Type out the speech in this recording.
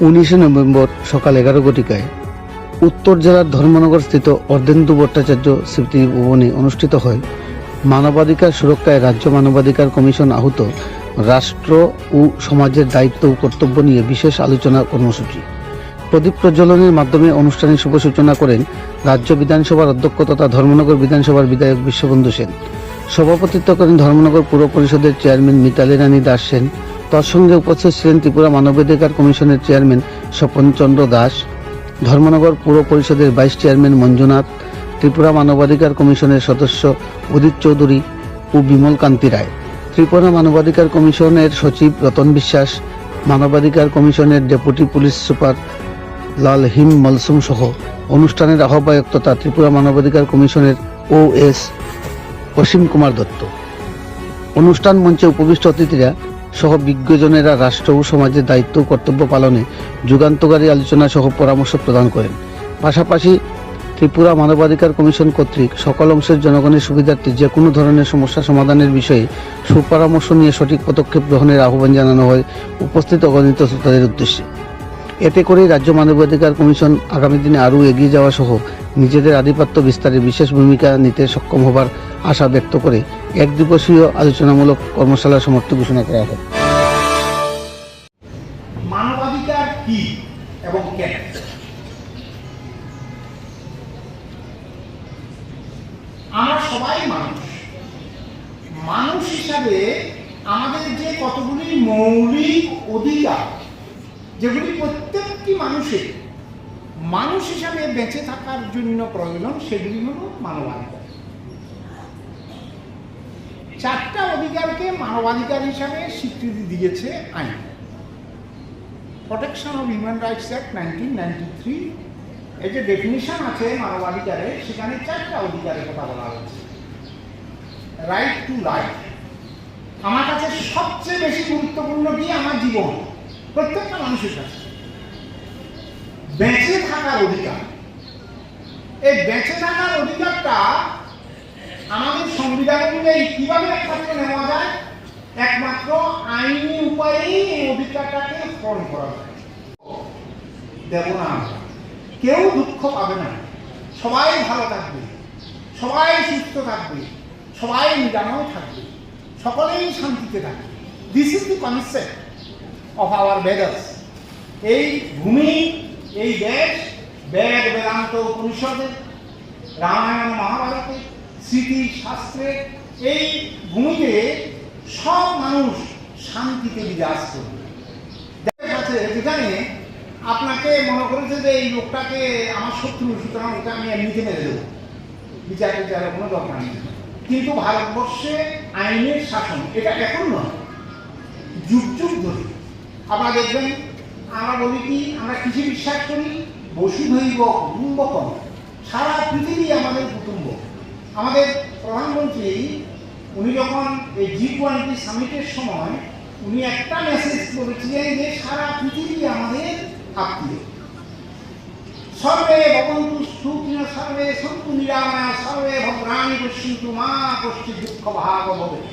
19 November সকাল 11 ঘটিকায় উত্তর জেলার ধর্মনগরস্থিত অর্ধেন্দু ভট্টাচার্য স্মৃতি ভবনে অনুষ্ঠিত হয় মানবাধিকার সুরক্ষায় রাজ্য মানবাধিকার কমিশন আহত রাষ্ট্র ও সমাজের দায়িত্ব ও কর্তব্য নিয়ে বিশেষ আলোচনা কর্মসূচি। প্রদীপ প্রজ্বলনের মাধ্যমে অনুষ্ঠানের শুভ সূচনা করেন রাজ্য বিধানসভার অধ্যক্ষ তথা ধর্মনগর বিধানসভার বিধায়ক বিশ্ববন্ধু সেন। সভাপতিত্ব করেন ধর্মনগর পুর পরিষদের চেয়ারম্যান মিতালি রানী দাস সেন। তার সঙ্গে উপস্থিত ছিলেন ত্রিপুরা মানবাধিকার কমিশনের চেয়ারম্যান স্বপন চন্দ্র দাস, ধর্মনগর পুর পরিষদের ভাইস চেয়ারম্যান মঞ্জুনাথ, ত্রিপুরা মানবাধিকার কমিশনের সদস্য উদিত চৌধুরী ও বিমল কান্তি রায়, ত্রিপুরা মানবাধিকার কমিশনের সচিব রতন বিশ্বাস, মানবাধিকার কমিশনের ডেপুটি পুলিশ সুপার লাল হিম মলসুম সহ অনুষ্ঠানের আহ্বায়ক তথা ত্রিপুরা মানবাধিকার কমিশনের OS অসীম কুমার দত্ত। অনুষ্ঠান মঞ্চে উপবিষ্ট অতিথিরা সহ বিজ্ঞজনেরা রাষ্ট্র ও সমাজের দায়িত্ব ও কর্তব্য পালনে যুগান্তকারী আলোচনা সহ পরামর্শ প্রদান করেন। পাশাপাশি ত্রিপুরা মানবাধিকার কমিশন কর্তৃক সকল অংশের জনগণের সুবিধার্থে যে কোনো ধরনের সমস্যা সমাধানের বিষয়ে সুপরামর্শ নিয়ে সঠিক পদক্ষেপ গ্রহণের আহ্বান জানানো হয় উপস্থিত অগণিত শ্রোতাদের উদ্দেশ্যে। এতে করে রাজ্য মানবাধিকার কমিশন আগামী দিনে আরও এগিয়ে যাওয়া সহ নিজেদের আধিপত্য বিস্তারে বিশেষ ভূমিকা নিতে সক্ষম হবার আশা ব্যক্ত করে এক দিবসীয় আলোচনামূলক কর্মশালার সমাপ্তি ঘোষণা করা হয়। মানবাধিকার কি এবং কেন? আমরা সবাই মানুষ হিসাবে আমাদের যে কতগুলি মৌলিক অধিকার, যেগুলি প্রত্যেকটি মানুষের মানুষ হিসাবে বেঁচে থাকার জন্য প্রয়োজন, সেগুলি হল মানবাধিকার। 4টা অধিকারকে মানবাধিকার হিসাবে স্বীকৃতি দিয়েছে আইন। Protection of human rights act 1993 এই যে ডেফিনিশন আছে মানবাধিকারের, সেখানে 4টা অধিকারের কথা বলা হয়েছে। রাইট টু লাইফ আমার কাছে সবচেয়ে বেশি গুরুত্বপূর্ণ কি? আমার জীবন, প্রত্যেকটা মানুষের কাছে। বেঁচে থাকার অধিকার, এই বেঁচে থাকার অধিকারটা আমাদের সংবিধান অনুযায়ী কিভাবে একমাত্র নেওয়া যায়? একমাত্র আইনি উপায়েই এই অধিকারটাকে পূরণ করা যায়। দেব না, কেউ দুঃখ পাবে না, সবাই ভালো থাকবে, সবাই সুস্থ থাকবে, সবাই নিরাময় থাকবে, সকলেই শান্তিতে থাকবে। This is the concept of our Vedas. এই ভূমি, এই দেশ, বেদ বেদান্ত উপনিষদে, রামায়ণ মহাভারতে, স্মৃতি শাস্ত্রে, এই ভূমিতে সব মানুষ শান্তিতে বিরাজ করবে। দেশ আছে যেখানে আপনাকে মনে করেছে যে এই লোকটাকে আমার শত্রু, সুতরাং ওটা আমি এমনিতে মেরে দেবো, বিচারের কোনো দরকার নেই। কিন্তু ভারতবর্ষে আইনের শাসন এটা এখন নয়, যুগ যুগ ধরে। আপনারা দেখবেন, আমরা বলি কি, আমরা কিছু বিশ্বাস করি বসুধৈব কুটুম্বকম, সারা পৃথিবী আমাদের কুটুম্ব। আমাদের প্রধানমন্ত্রী উনি যখন এই G20 সামিটের সময় উনি একটা মেসেজ বলেছিলেন যে সারা পৃথিবী আমাদের আত্মীয়। সর্বে ভবন্তু সুখিনঃ সর্বে সন্তু নিরাময়াঃ সর্বে ভদ্রাণি পশ্যন্তু মা কশ্চিৎ দুঃখ ভাগ ভবেৎ।